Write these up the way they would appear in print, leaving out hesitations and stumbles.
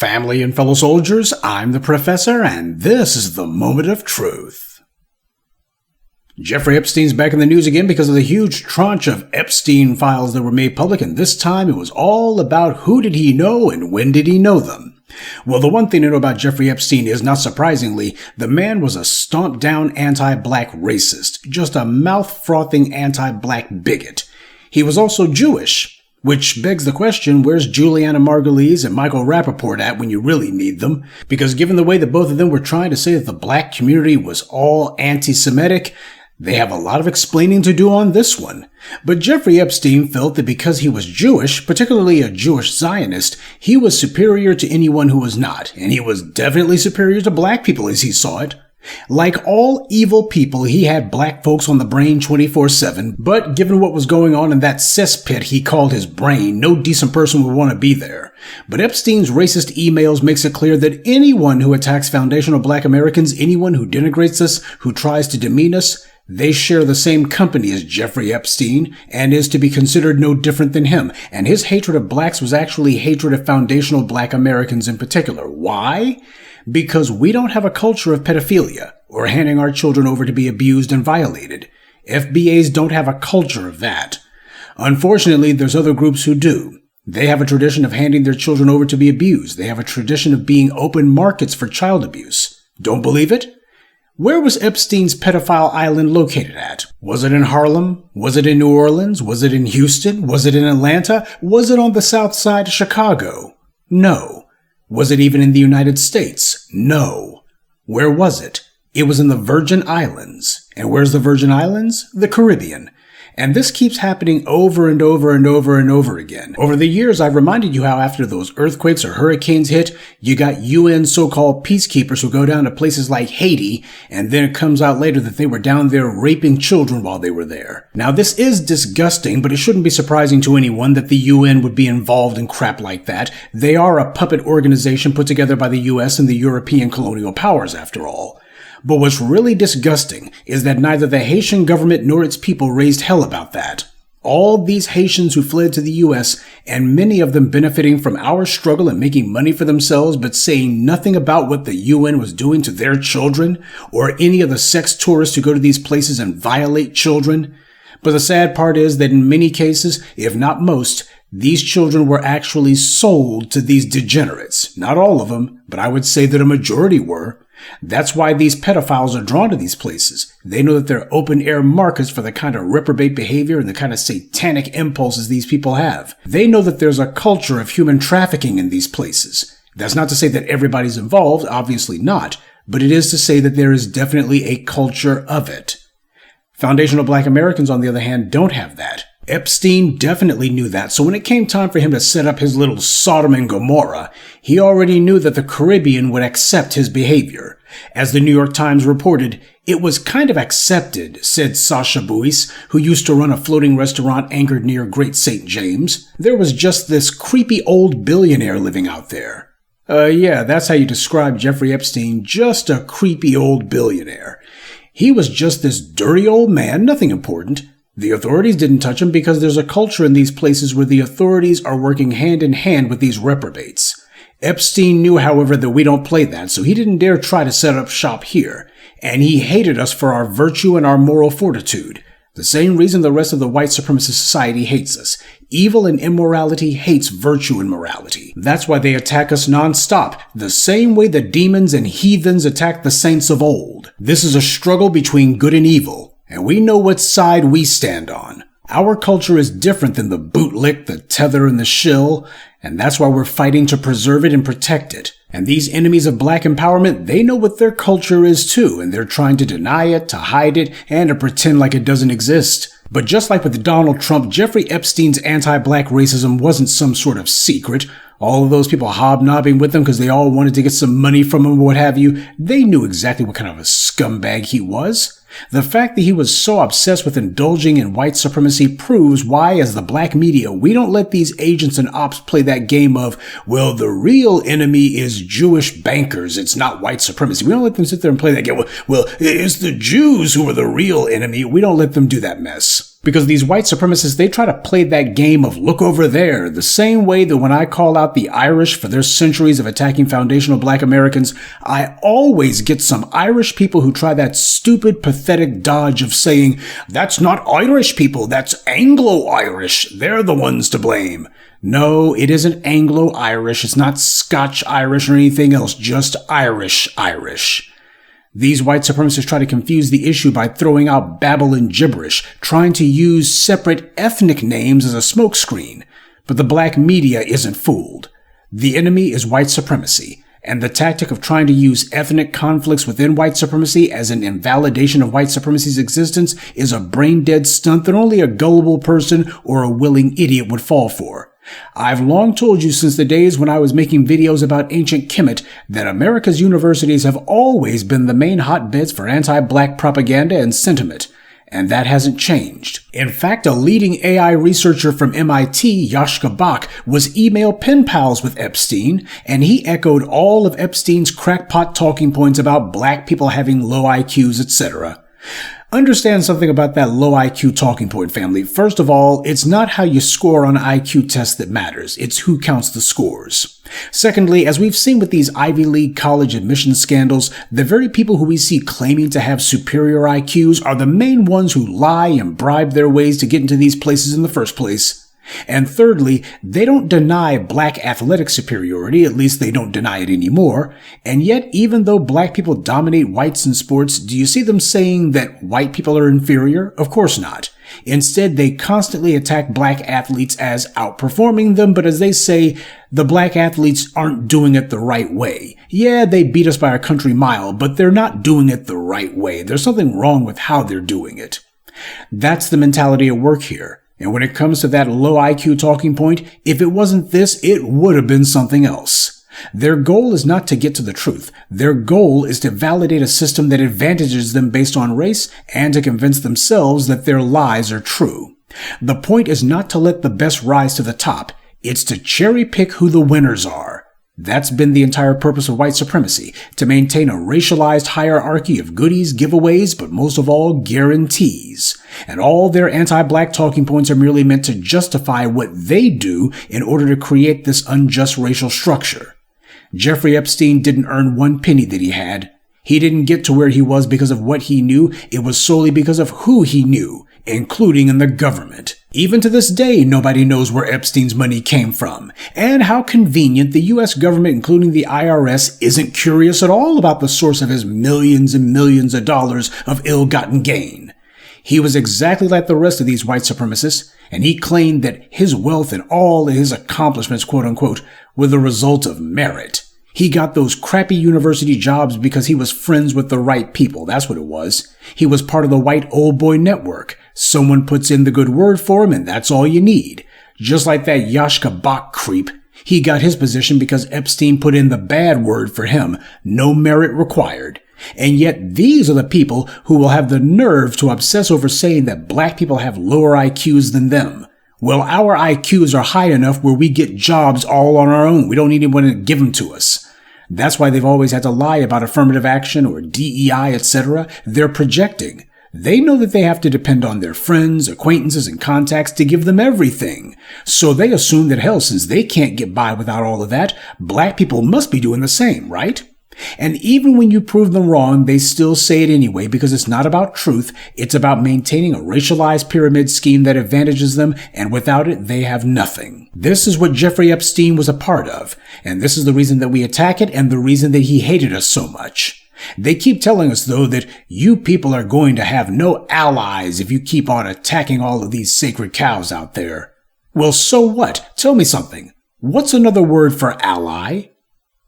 Family and fellow soldiers, I'm the Professor, and this is the Moment of Truth. Jeffrey Epstein's back in the news again because of the huge tranche of Epstein Files that were made public, and this time it was all about who did he know and when did he know them. Well, the one thing to know about Jeffrey Epstein is, not surprisingly, the man was a stomped-down anti-black racist, just a mouth-frothing anti-black bigot. He was also Jewish. Which begs the question, where's Juliana Margulies and Michael Rappaport at when you really need them? Because given the way that both of them were trying to say that the black community was all anti-Semitic, they have a lot of explaining to do on this one. But Jeffrey Epstein felt that because he was Jewish, particularly a Jewish Zionist, he was superior to anyone who was not, and he was definitely superior to black people as he saw it. Like all evil people, he had black folks on the brain 24/7, but given what was going on in that cesspit he called his brain, no decent person would want to be there. But Epstein's racist emails makes it clear that anyone who attacks foundational black Americans, anyone who denigrates us, who tries to demean us, they share the same company as Jeffrey Epstein and is to be considered no different than him. And his hatred of blacks was actually hatred of foundational black Americans in particular. Why? Because we don't have a culture of pedophilia or handing our children over to be abused and violated. FBAs don't have a culture of that. Unfortunately, there's other groups who do. They have a tradition of handing their children over to be abused. They have a tradition of being open markets for child abuse. Don't believe it? Where was Epstein's pedophile island located at? Was it in Harlem? Was it in New Orleans? Was it in Houston? Was it in Atlanta? Was it on the south side of Chicago? No. Was it even in the United States? No. Where was it? It was in the Virgin Islands. And where's the Virgin Islands? The Caribbean. And this keeps happening over and over and over and over again. Over the years, I've reminded you how after those earthquakes or hurricanes hit, you got UN so-called peacekeepers who go down to places like Haiti, and then it comes out later that they were down there raping children while they were there. Now, this is disgusting, but it shouldn't be surprising to anyone that the UN would be involved in crap like that. They are a puppet organization put together by the US and the European colonial powers, after all. But what's really disgusting is that neither the Haitian government nor its people raised hell about that. All these Haitians who fled to the US, and many of them benefiting from our struggle and making money for themselves, but saying nothing about what the UN was doing to their children, or any of the sex tourists who go to these places and violate children. But the sad part is that in many cases, if not most, these children were actually sold to these degenerates. Not all of them, but I would say that a majority were. That's why these pedophiles are drawn to these places. They know that they're open-air markets for the kind of reprobate behavior and the kind of satanic impulses these people have. They know that there's a culture of human trafficking in these places. That's not to say that everybody's involved, obviously not, but it is to say that there is definitely a culture of it. Foundational black Americans, on the other hand, don't have that. Epstein definitely knew that, so when it came time for him to set up his little Sodom and Gomorrah, he already knew that the Caribbean would accept his behavior. As the New York Times reported, it was kind of accepted, said Sasha Buis, who used to run a floating restaurant anchored near Great St. James. There was just this creepy old billionaire living out there. Yeah, that's how you describe Jeffrey Epstein, just a creepy old billionaire. He was just this dirty old man, nothing important. The authorities didn't touch him because there's a culture in these places where the authorities are working hand in hand with these reprobates. Epstein knew, however, that we don't play that, so he didn't dare try to set up shop here. And he hated us for our virtue and our moral fortitude. The same reason the rest of the white supremacist society hates us. Evil and immorality hates virtue and morality. That's why they attack us non-stop, the same way the demons and heathens attacked the saints of old. This is a struggle between good and evil. And we know what side we stand on. Our culture is different than the bootlick, the tether, and the shill, and that's why we're fighting to preserve it and protect it. And these enemies of black empowerment, they know what their culture is too, and they're trying to deny it, to hide it, and to pretend like it doesn't exist. But just like with Donald Trump, Jeffrey Epstein's anti-black racism wasn't some sort of secret. All of those people hobnobbing with him because they all wanted to get some money from him or what have you, they knew exactly what kind of a scumbag he was. The fact that he was so obsessed with indulging in white supremacy proves why, as the black media, we don't let these agents and ops play that game of, well, the real enemy is Jewish bankers, it's not white supremacy. We don't let them sit there and play that game. Well, it's the Jews who are the real enemy. We don't let them do that mess. Because these white supremacists, they try to play that game of look over there, the same way that when I call out the Irish for their centuries of attacking foundational black Americans, I always get some Irish people who try that stupid, pathetic dodge of saying, that's not Irish people, that's Anglo-Irish, they're the ones to blame. No, it isn't Anglo-Irish, it's not Scotch-Irish or anything else, just Irish. These white supremacists try to confuse the issue by throwing out babble and gibberish, trying to use separate ethnic names as a smokescreen. But the black media isn't fooled. The enemy is white supremacy, and the tactic of trying to use ethnic conflicts within white supremacy as an invalidation of white supremacy's existence is a brain-dead stunt that only a gullible person or a willing idiot would fall for. I've long told you since the days when I was making videos about ancient Kemet that America's universities have always been the main hotbeds for anti-black propaganda and sentiment, and that hasn't changed. In fact, a leading AI researcher from MIT, Yashka Bach, was email pen pals with Epstein, and he echoed all of Epstein's crackpot talking points about black people having low IQs, etc. Understand something about that low IQ talking point, family. First of all, it's not how you score on IQ tests that matters. It's who counts the scores. Secondly, as we've seen with these Ivy League college admission scandals, the very people who we see claiming to have superior IQs are the main ones who lie and bribe their ways to get into these places in the first place. And thirdly, they don't deny black athletic superiority, at least they don't deny it anymore. And yet, even though black people dominate whites in sports, do you see them saying that white people are inferior? Of course not. Instead, they constantly attack black athletes as outperforming them, but as they say, the black athletes aren't doing it the right way. Yeah, they beat us by a country mile, but they're not doing it the right way. There's something wrong with how they're doing it. That's the mentality at work here. And when it comes to that low IQ talking point, if it wasn't this, it would have been something else. Their goal is not to get to the truth. Their goal is to validate a system that advantages them based on race and to convince themselves that their lies are true. The point is not to let the best rise to the top. It's to cherry pick who the winners are. That's been the entire purpose of white supremacy, to maintain a racialized hierarchy of goodies, giveaways, but most of all, guarantees. And all their anti-black talking points are merely meant to justify what they do in order to create this unjust racial structure. Jeffrey Epstein didn't earn one penny that he had. He didn't get to where he was because of what he knew. It was solely because of who he knew, including in the government. Even to this day, nobody knows where Epstein's money came from. And how convenient the U.S. government, including the IRS, isn't curious at all about the source of his millions and millions of dollars of ill-gotten gain. He was exactly like the rest of these white supremacists, and he claimed that his wealth and all of his accomplishments, quote-unquote, were the result of merit. He got those crappy university jobs because he was friends with the right people. That's what it was. He was part of the white old boy network. Someone puts in the good word for him, and that's all you need. Just like that Yashka Bach creep. He got his position because Epstein put in the bad word for him. No merit required. And yet these are the people who will have the nerve to obsess over saying that black people have lower IQs than them. Well, our IQs are high enough where we get jobs all on our own. We don't need anyone to give them to us. That's why they've always had to lie about affirmative action or DEI, etc. They're projecting. They know that they have to depend on their friends, acquaintances, and contacts to give them everything. So they assume that, hell, since they can't get by without all of that, black people must be doing the same, right? And even when you prove them wrong, they still say it anyway because it's not about truth. It's about maintaining a racialized pyramid scheme that advantages them, and without it, they have nothing. This is what Jeffrey Epstein was a part of, and this is the reason that we attack it and the reason that he hated us so much. They keep telling us, though, that you people are going to have no allies if you keep on attacking all of these sacred cows out there. Well, so what? Tell me something. What's another word for ally?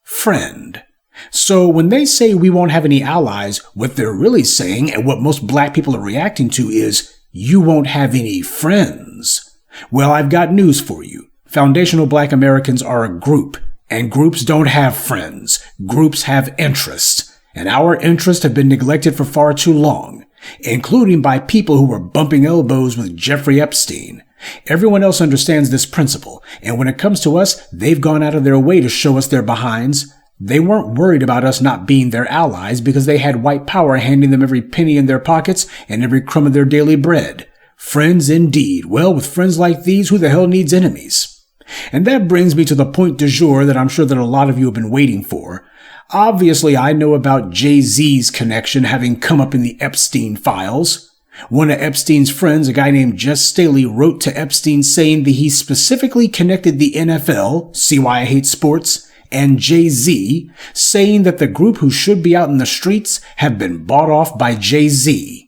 Friend. So when they say we won't have any allies, what they're really saying, and what most black people are reacting to, is you won't have any friends. Well, I've got news for you. Foundational black Americans are a group, and groups don't have friends. Groups have interests, and our interests have been neglected for far too long, including by people who were bumping elbows with Jeffrey Epstein. Everyone else understands this principle, and when it comes to us, they've gone out of their way to show us their behinds. They weren't worried about us not being their allies because they had white power handing them every penny in their pockets and every crumb of their daily bread. Friends indeed. Well, with friends like these, who the hell needs enemies? And that brings me to the point du jour that I'm sure that a lot of you have been waiting for. Obviously, I know about Jay-Z's connection having come up in the Epstein Files. One of Epstein's friends, a guy named Jess Staley, wrote to Epstein saying that he specifically connected the NFL, see why I hate sports, and Jay-Z, saying that the group who should be out in the streets have been bought off by Jay-Z.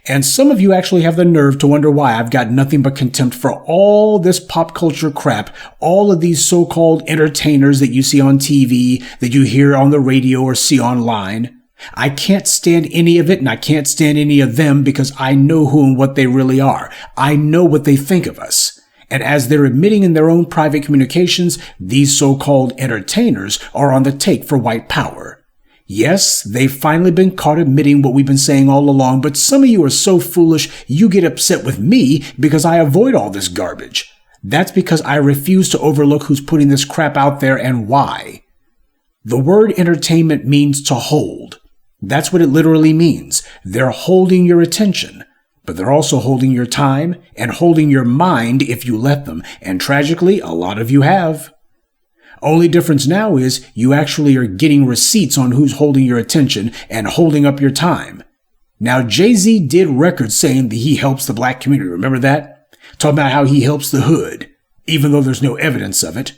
And some of you actually have the nerve to wonder why I've got nothing but contempt for all this pop culture crap, all of these so-called entertainers that you see on TV, that you hear on the radio or see online. I can't stand any of it, and I can't stand any of them because I know who and what they really are. I know what they think of us. And as they're admitting in their own private communications, these so-called entertainers are on the take for white power. Yes, they've finally been caught admitting what we've been saying all along, but some of you are so foolish you get upset with me because I avoid all this garbage. That's because I refuse to overlook who's putting this crap out there and why. The word entertainment means to hold. That's what it literally means. They're holding your attention, but they're also holding your time and holding your mind if you let them. And tragically, a lot of you have. Only difference now is you actually are getting receipts on who's holding your attention and holding up your time. Now, Jay-Z did records saying that he helps the black community. Remember that? Talking about how he helps the hood, even though there's no evidence of it.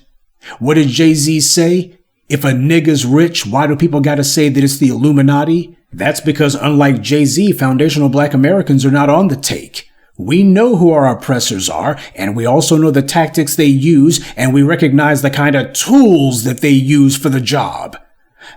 What did Jay-Z say? If a nigga's rich, why do people gotta say that it's the Illuminati? That's because unlike Jay-Z, foundational black Americans are not on the take. We know who our oppressors are, and we also know the tactics they use, and we recognize the kind of tools that they use for the job.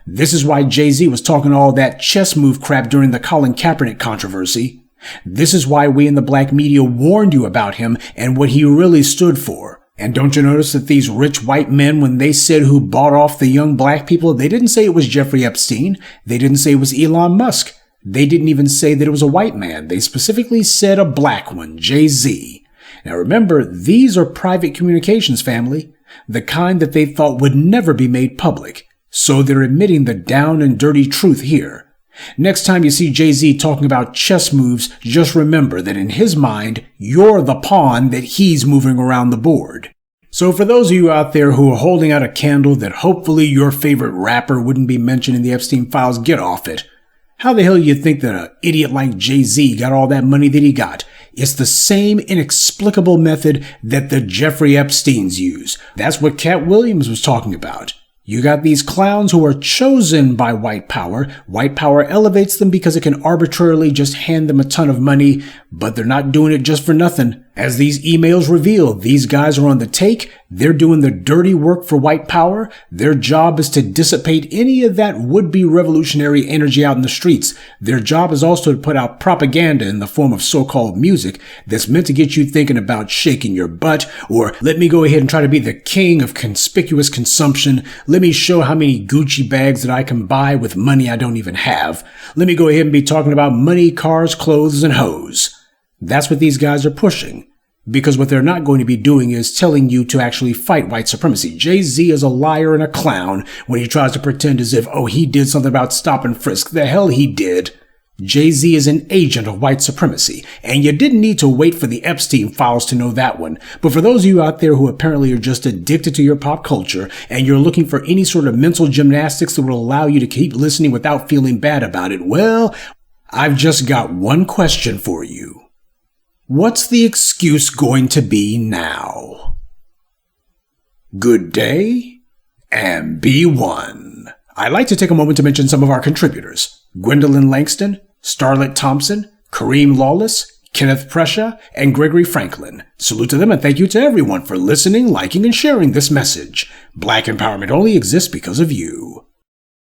This is why Jay-Z was talking all that chess move crap during the Colin Kaepernick controversy. This is why we in the black media warned you about him and what he really stood for. And don't you notice that these rich white men, when they said who bought off the young black people, they didn't say it was Jeffrey Epstein. They didn't say it was Elon Musk. They didn't even say that it was a white man. They specifically said a black one, Jay-Z. Now remember, these are private communications, family, the kind that they thought would never be made public. So they're admitting the down and dirty truth here. Next time you see Jay-Z talking about chess moves, just remember that in his mind, you're the pawn that he's moving around the board. So for those of you out there who are holding out a candle that hopefully your favorite rapper wouldn't be mentioned in the Epstein Files, get off it. How the hell do you think that an idiot like Jay-Z got all that money that he got? It's the same inexplicable method that the Jeffrey Epsteins use. That's what Cat Williams was talking about. You got these clowns who are chosen by white power. White power elevates them because it can arbitrarily just hand them a ton of money, but they're not doing it just for nothing. As these emails reveal, these guys are on the take. They're doing the dirty work for white power. Their job is to dissipate any of that would-be revolutionary energy out in the streets. Their job is also to put out propaganda in the form of so-called music that's meant to get you thinking about shaking your butt, or let me go ahead and try to be the king of conspicuous consumption. Let me show how many Gucci bags that I can buy with money I don't even have. Let me go ahead and be talking about money, cars, clothes, and hoes. That's what these guys are pushing. Because what they're not going to be doing is telling you to actually fight white supremacy. Jay-Z is a liar and a clown when he tries to pretend as if, oh, he did something about stop and frisk. The hell he did. Jay-Z is an agent of white supremacy, and you didn't need to wait for the Epstein Files to know that one. But for those of you out there who apparently are just addicted to your pop culture, and you're looking for any sort of mental gymnastics that will allow you to keep listening without feeling bad about it, well, I've just got one question for you. What's the excuse going to be now? Good day, and be one. I'd like to take a moment to mention some of our contributors. Gwendolyn Langston, Starlet Thompson, Kareem Lawless, Kenneth Prescia, and Gregory Franklin. Salute to them and thank you to everyone for listening, liking, and sharing this message. Black empowerment only exists because of you.